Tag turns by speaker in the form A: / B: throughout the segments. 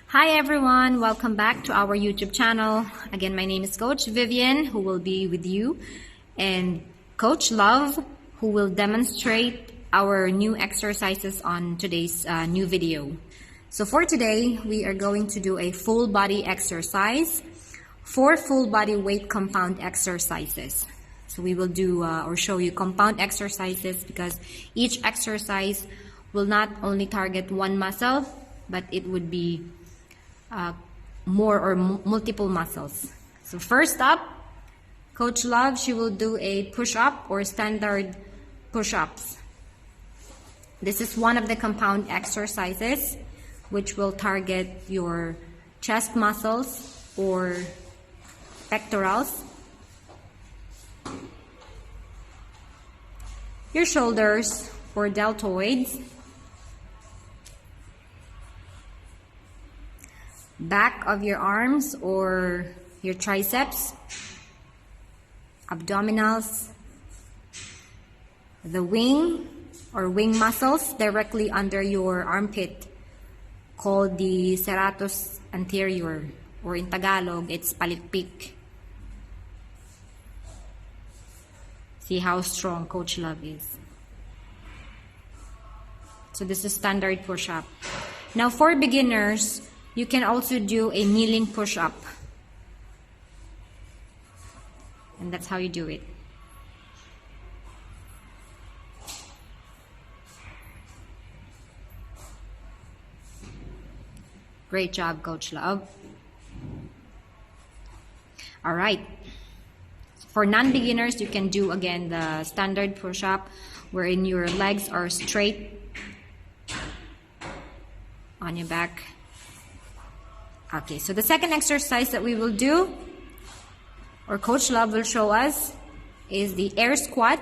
A: Hi everyone, welcome back to our YouTube channel. Again, my name is Coach Vivian, who will be with you, and Coach Love, who will demonstrate our new exercises on today's new video. So for today, we are going to do a full body exercise, 4 full body weight compound exercises. So we will do or show you compound exercises because each exercise will not only target one muscle, but it would be more or multiple muscles. So first up, Coach Love, she will do a push-up or standard push-ups. This is one of the compound exercises which will target your chest muscles or pectorals, your shoulders or deltoids, back of your arms or your triceps, abdominals, the wing or wing muscles directly under your armpit called the serratus anterior, or in Tagalog it's Palikpik. See how strong Coach Love is. So this is standard push-up. Now for beginners, you can also do a kneeling push-up. And that's how you do it. Great job, Coach Love. All right. For non-beginners, you can do again the standard push-up wherein your legs are straight on your back. Okay, so the second exercise that we will do, or Coach Love will show us, is the air squat.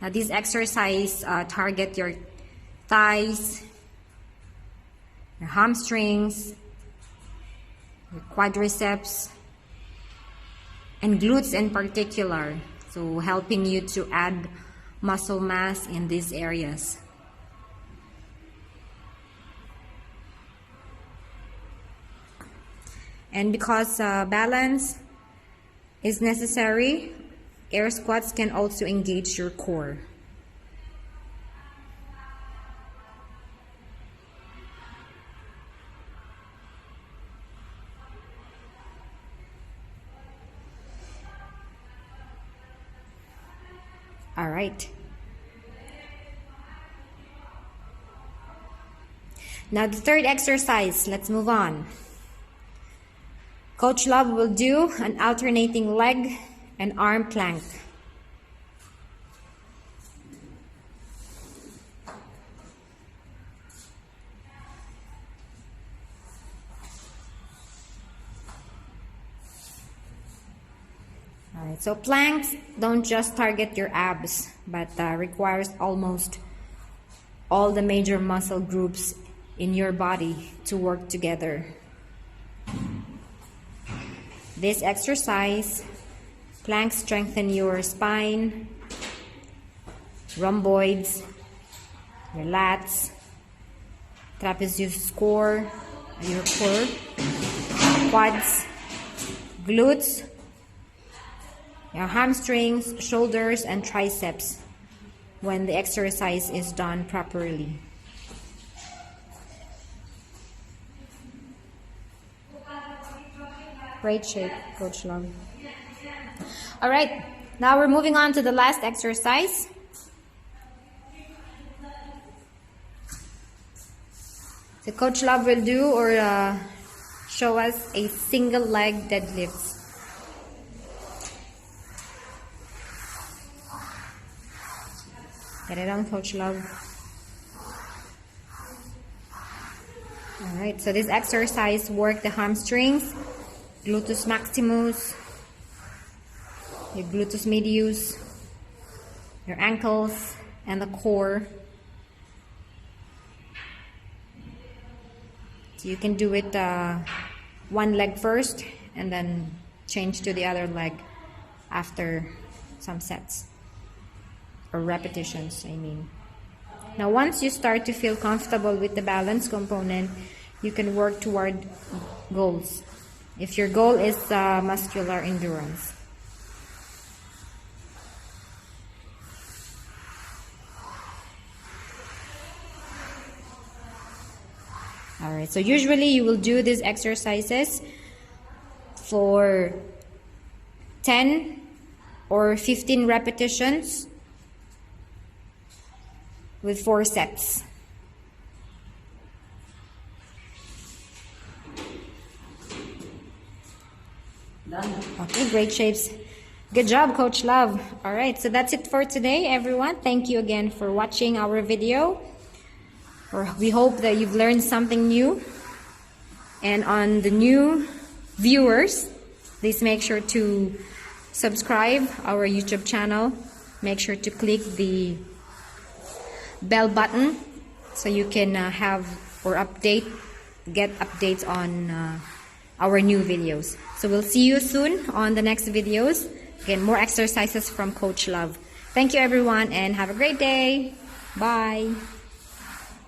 A: Now this exercise target your thighs, your hamstrings, your quadriceps, and glutes in particular. So helping you to add muscle mass in these areas. And because balance is necessary, air squats can also engage your core. All right. Now the third exercise, let's move on. Coach Love will do an alternating leg and arm plank. Alright, so planks don't just target your abs, but requires almost all the major muscle groups in your body to work together. This exercise, planks strengthen your spine, rhomboids, your lats, trapezius core, your core, quads, glutes, your hamstrings, shoulders, and triceps when the exercise is done properly. Great shape, Coach Love. All right, now we're moving on to the last exercise. So Coach Love will do or show us a single leg deadlifts. Get it on, Coach Love. All right, so this exercise work the hamstrings, gluteus maximus, your gluteus medius, your ankles, and the core. So you can do it one leg first and then change to the other leg after some sets or repetitions, I mean. Now, once you start to feel comfortable with the balance component, you can work toward goals. If your goal is muscular endurance. Alright, so usually you will do these exercises for 10 or 15 repetitions with 4 sets.
B: Done.
A: Okay, great shapes. Good job, Coach Love. Alright, so that's it for today, everyone. Thank you again for watching our video. We hope that you've learned something new. And on the new viewers, please make sure to subscribe our YouTube channel. Make sure to click the bell button so you can get updates on our new videos. So we'll see you soon on the next videos. Again, more exercises from Coach Love. Thank you, everyone, and have a great day. Bye.